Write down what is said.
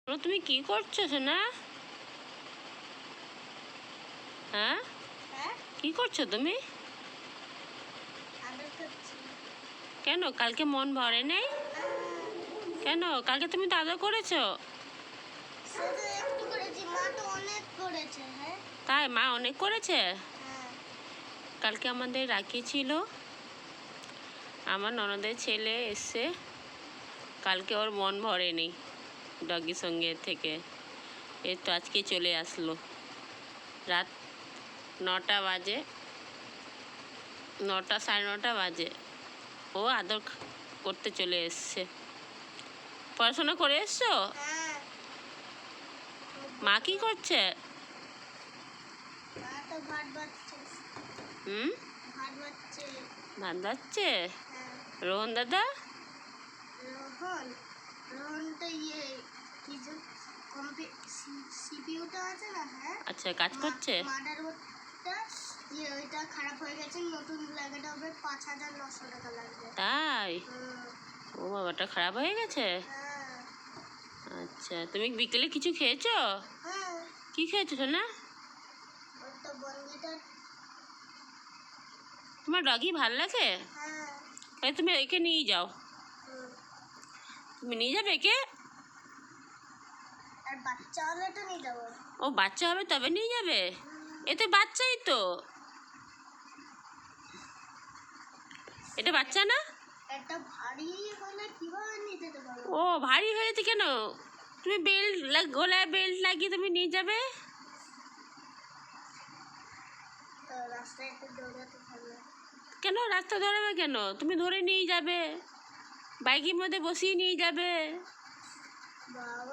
তুমি কি করছো সোনা? হ্যাঁ, কি করছো তুমি? কেন কালকে মন ভরে নেই? কেন কালকে তুমি তো আদর করেছো? তাই মা অনেক করেছে? কালকে আমাদের রাখি ছিল, আমার ননদের ছেলে এসছে, কালকে ওর মন ভরেনি ডগির সঙ্গে থেকে। এই তো আজকে চলে আসলো, রাত 9টা বাজে, 9টা 9:30 বাজে ও আদর করতে চলে এসছে। পড়াশোনা করে এসছো? মা কি করছে? ভাত বাচ্ছে। রোহন দাদা? আচ্ছা, কাজ করছে। ওইটা খারাপ হয়ে গেছে, নতুন লাগাতে হবে, 5,900 টাকা লাগবে। তাই? ও বাবাটা খারাপ হয়ে গেছে। আচ্ছা, তুমি বিকেলে কিছু খেয়েছো? কি খেয়েছো সোনা? তোমার ডগি ভাল লাগে? তাই তুমি একে নিয়ে যাও। তুমি নিয়ে যাবে একে? আর বাচ্চা হলে তো নিয়ে যাবো। ও বাচ্চা হবে তবে নিয়ে যাবে? এ তো বাচ্চাই তো। এটা বাচ্চা না? এটা ভারী হলে কিভাবে নিয়ে যেতে পারবো? ও ভারী হয়েছে কেন? তুমি বেল্ট, গলায় বেল্ট লাগিয়ে তুমি নিয়ে যাবে। রাস্তায় একটু দৌড়াতে থাকবে। কেন রাস্তা ধরাবে কেন? তুমি ধরে নিয়ে যাবে, বাইকের মধ্যে বসিয়ে নিয়ে যাবে। বাবা